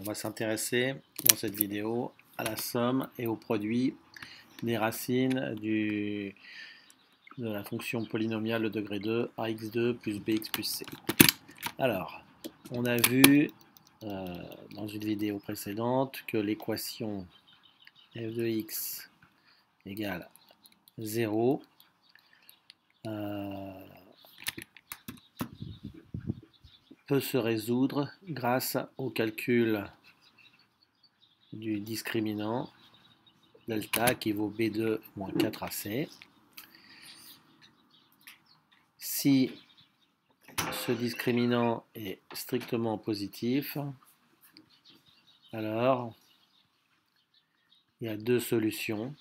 va s'intéresser dans cette vidéo à la somme et au produit des racines de la fonction polynomiale de degré 2 ax2 plus bx plus c. Alors, on a vu dans une vidéo précédente que l'équation f de x égale 0 peut se résoudre grâce au calcul du discriminant delta qui vaut B2 moins 4AC. Si ce discriminant est strictement positif, alors il y a deux solutions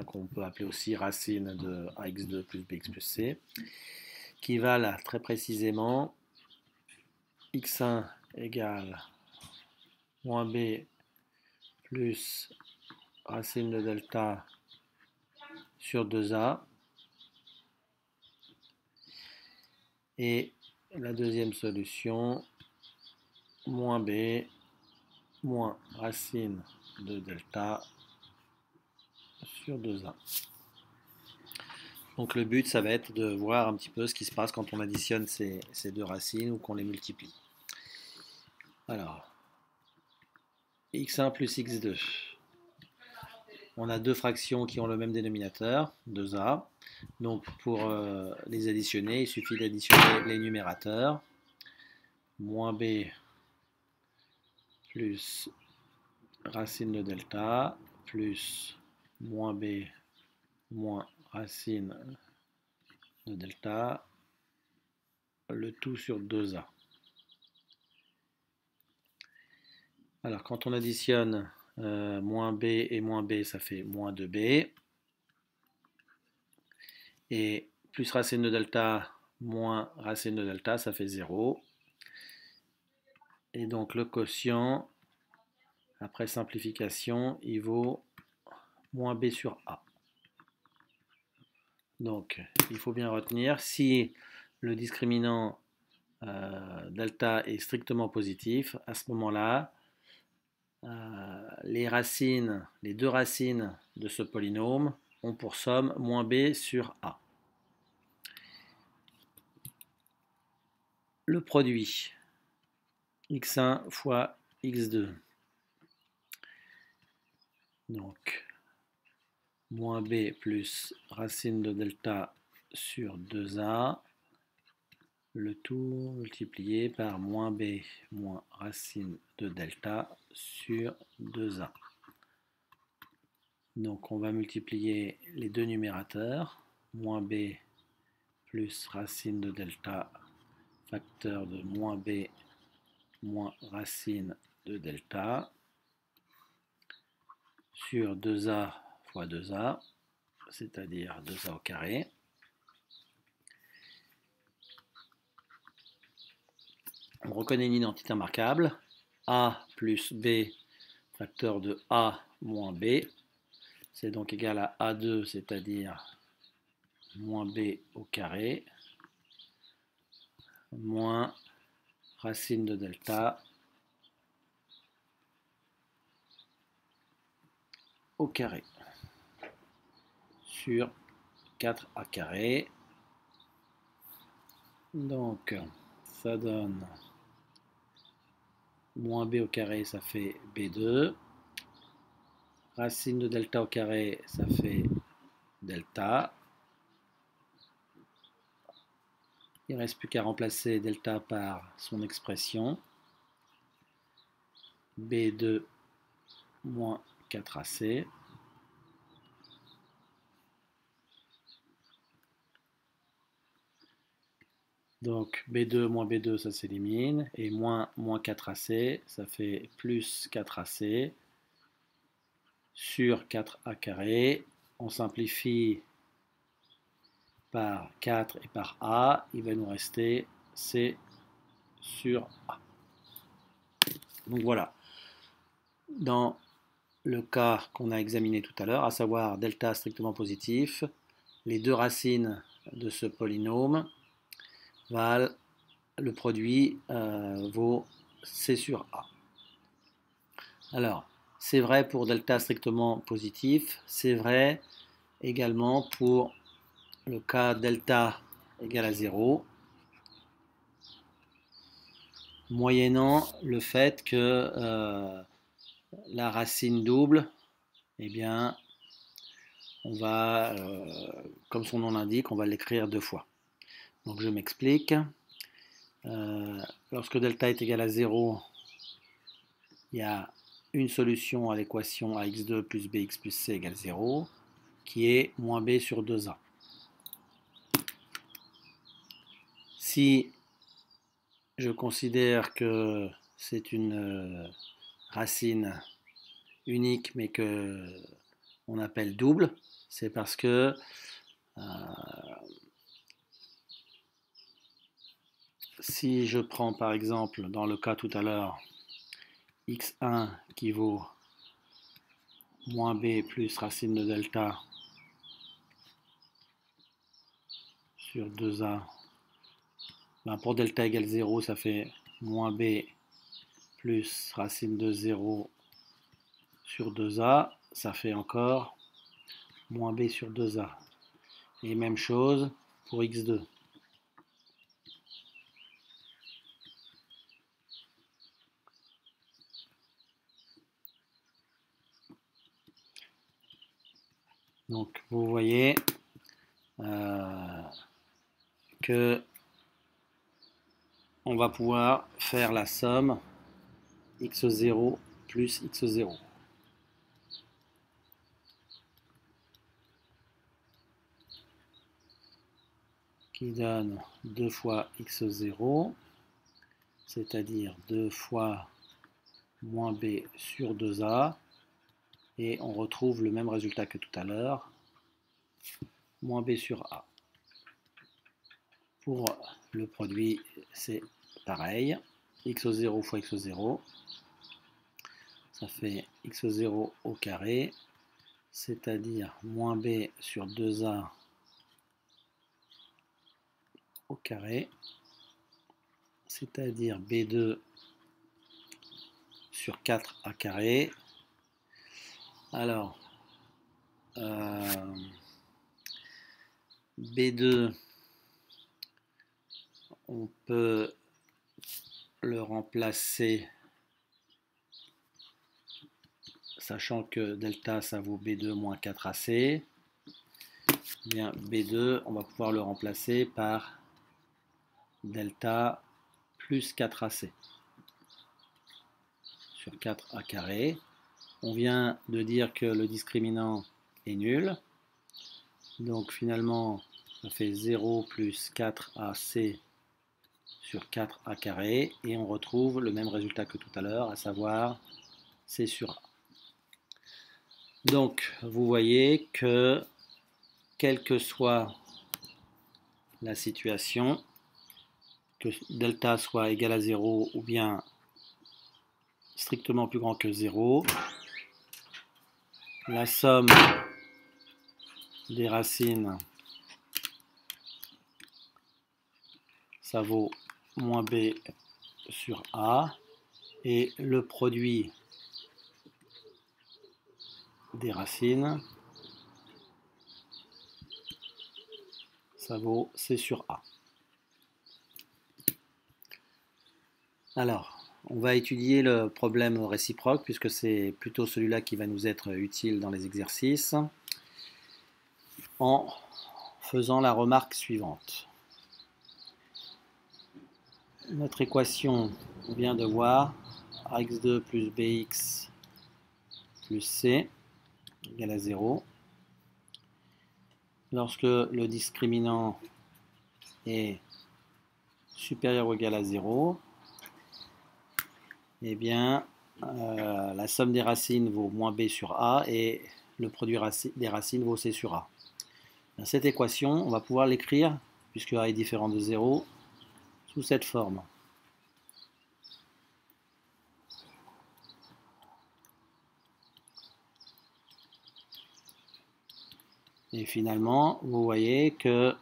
qu'on peut appeler aussi racine de ax2 plus bx plus c, qui valent très précisément x1 égale moins b plus racine de delta sur 2a, et la deuxième solution, moins b moins racine de delta sur 2a. Donc le but, ça va être de voir un petit peu ce qui se passe quand on additionne ces deux racines ou qu'on les multiplie. Alors, x1 plus x2. On a deux fractions qui ont le même dénominateur, 2a. Donc pour les additionner, il suffit d'additionner les numérateurs. Moins b plus racine de delta plus moins b moins racine de delta, le tout sur 2a. Alors quand on additionne moins b et moins b, ça fait moins 2b. Et plus racine de delta moins racine de delta, ça fait 0. Et donc le quotient, après simplification, il vaut moins b sur a. Donc il faut bien retenir, si le discriminant delta est strictement positif, à ce moment-là, les deux racines de ce polynôme ont pour somme moins b sur a. Le produit x1 fois x2, donc moins b plus racine de delta sur 2a, le tout multiplié par moins b moins racine de delta sur 2a. Donc on va multiplier les deux numérateurs, moins b plus racine de delta facteur de moins b moins racine de delta sur 2a fois 2a, c'est-à-dire 2a au carré. On reconnaît une identité remarquable, a plus b facteur de a moins b, c'est donc égal à a2, c'est-à-dire moins b au carré, moins racine de delta au carré sur 4a carré. Donc ça donne moins b au carré, ça fait b2. Racine de delta au carré, ça fait delta. Il ne reste plus qu'à remplacer delta par son expression. B2 moins 4AC. Donc B2 moins B2, ça s'élimine. Et moins 4AC, ça fait plus 4AC sur 4A carré. On simplifie par 4 et par A. Il va nous rester C sur A. Donc voilà. Dans le cas qu'on a examiné tout à l'heure, à savoir delta strictement positif, les deux racines de ce polynôme valent, le produit vaut C sur A. Alors, c'est vrai pour delta strictement positif, c'est vrai également pour le cas delta égale à 0, moyennant le fait que la racine double, eh bien, on va, comme son nom l'indique, on va l'écrire deux fois. Donc je m'explique. Lorsque delta est égal à 0, il y a une solution à l'équation ax2 plus bx plus c égale 0, qui est moins b sur 2a. Si je considère que c'est une racine unique, mais que on appelle double, c'est parce que si je prends par exemple dans le cas tout à l'heure x1 qui vaut moins b plus racine de delta sur 2a, ben pour delta égale 0, ça fait moins b plus racine de 0 sur 2a, ça fait encore moins b sur 2a. Et même chose pour x2. Donc vous voyez que on va pouvoir faire la somme x0 plus x0. Qui donne 2 fois x0, c'est-à-dire 2 fois moins b sur 2a, et on retrouve le même résultat que tout à l'heure, moins b sur a. Pour le produit, c'est pareil, x0 fois x0, ça fait x0 au carré, c'est-à-dire moins b sur 2a au carré, c'est-à-dire b2 sur 4a carré. Alors, b2, on peut le remplacer, sachant que delta ça vaut b2 moins 4ac. Bien, b2, on va pouvoir le remplacer par delta plus 4ac sur 4a carré. On vient de dire que le discriminant est nul. Donc finalement, ça fait 0 plus 4ac sur 4a carré. Et on retrouve le même résultat que tout à l'heure, à savoir c sur a. Donc vous voyez que quelle que soit la situation, que delta soit égal à 0 ou bien strictement plus grand que 0, la somme des racines, ça vaut moins b sur a, et le produit des racines, ça vaut c sur a. Alors, on va étudier le problème réciproque, puisque c'est plutôt celui-là qui va nous être utile dans les exercices, en faisant la remarque suivante. Notre équation, on vient de voir, ax2 plus bx plus c égale à 0. Lorsque le discriminant est supérieur ou égal à 0, eh bien, la somme des racines vaut moins b sur a et le produit des racines vaut c sur a. Dans cette équation, on va pouvoir l'écrire, puisque a est différent de 0, sous cette forme. Et finalement, vous voyez que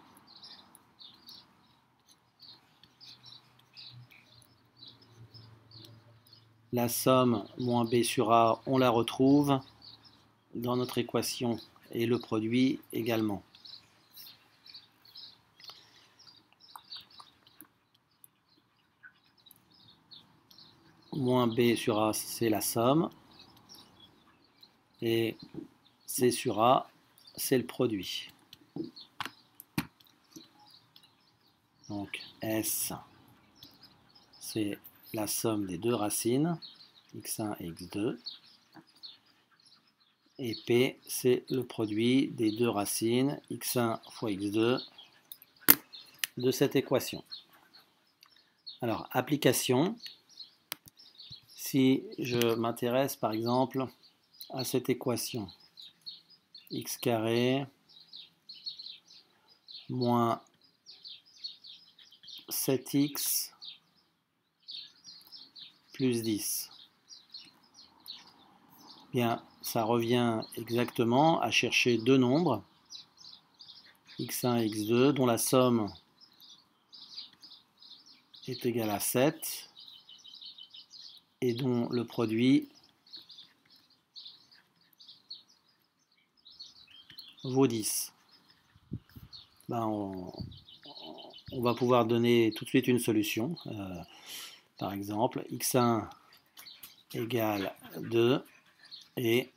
la somme moins b sur a, on la retrouve dans notre équation et le produit également. Moins b sur a, c'est la somme. Et c sur a, c'est le produit. Donc S, c'est la somme des deux racines, x1 et x2. Et P, c'est le produit des deux racines, x1 fois x2, de cette équation. Alors, application. Si je m'intéresse par exemple à cette équation, x carré moins 7x plus 10. Bien, ça revient exactement à chercher deux nombres, x1 et x2, dont la somme est égale à 7 et dont le produit vaut 10. Ben, on va pouvoir donner tout de suite une solution. Par exemple, x1 égale 2 et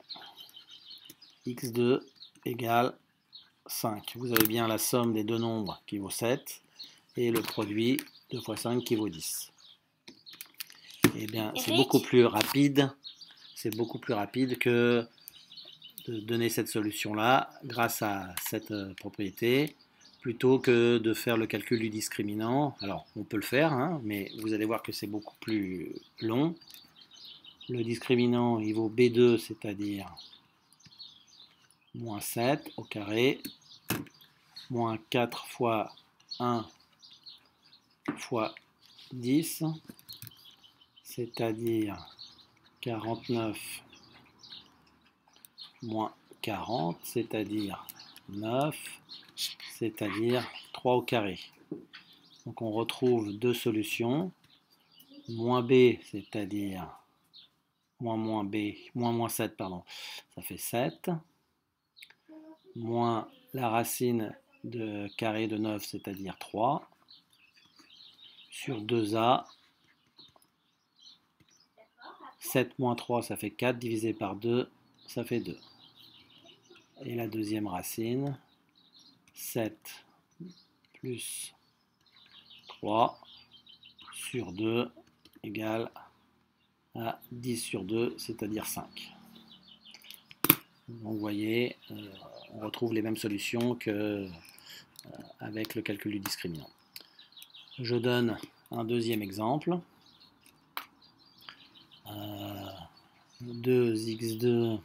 x2 égale 5. Vous avez bien la somme des deux nombres qui vaut 7 et le produit 2 fois 5 qui vaut 10. Eh bien, c'est beaucoup plus rapide. C'est beaucoup plus rapide que de donner cette solution-là grâce à cette propriété, plutôt que de faire le calcul du discriminant. Alors, on peut le faire, hein, mais vous allez voir que c'est beaucoup plus long. Le discriminant, il vaut B2, c'est-à-dire moins 7 au carré, moins 4 fois 1 fois 10, c'est-à-dire 49 moins 40, c'est-à-dire 9, c'est-à-dire 3 au carré. Donc on retrouve deux solutions, moins b, c'est-à-dire moins 7, pardon, ça fait 7, moins la racine de carré de 9, c'est-à-dire 3, sur 2a, 7 moins 3, ça fait 4, divisé par 2, ça fait 2. Et la deuxième racine, 7 plus 3 sur 2 égale à 10 sur 2, c'est-à-dire 5. Donc vous voyez, on retrouve les mêmes solutions qu'avec le calcul du discriminant. Je donne un deuxième exemple. 2x2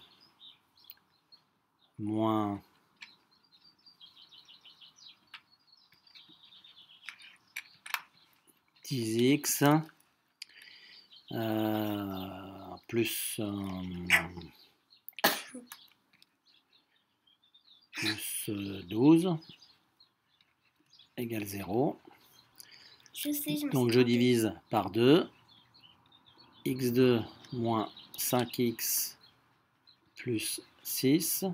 moins 10x plus 12 égale 0. Donc je divise par 2. x2 moins 5x plus 6.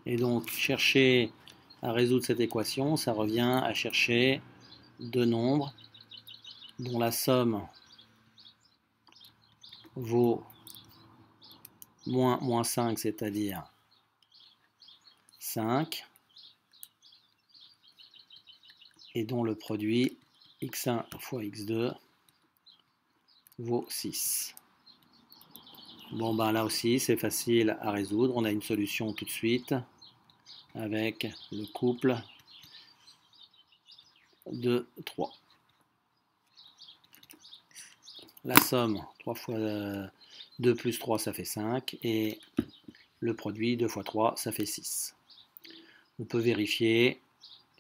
Et donc chercher à résoudre cette équation, ça revient à chercher deux nombres dont la somme vaut moins 5, c'est-à-dire 5, et dont le produit x1 fois x2 vaut 6. Bon, ben là aussi, c'est facile à résoudre. On a une solution tout de suite avec le couple de 3. La somme, 3 fois 2 plus 3, ça fait 5. Et le produit, 2 fois 3, ça fait 6. On peut vérifier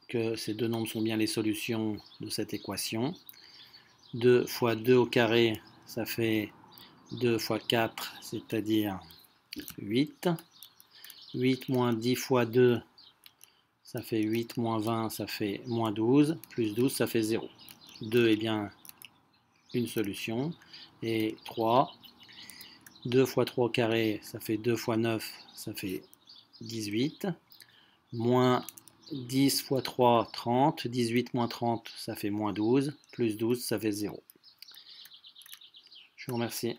que ces deux nombres sont bien les solutions de cette équation. 2 fois 2 au carré, ça fait 2 fois 4, c'est-à-dire 8. 8 moins 10 fois 2, ça fait 8 moins 20, ça fait moins 12. Plus 12, ça fait 0. 2 est bien une solution. Et 3, 2 fois 3 au carré, ça fait 2 fois 9, ça fait 18. Moins 10 fois 3, 30. 18 moins 30, ça fait moins 12. Plus 12, ça fait 0. Je vous remercie.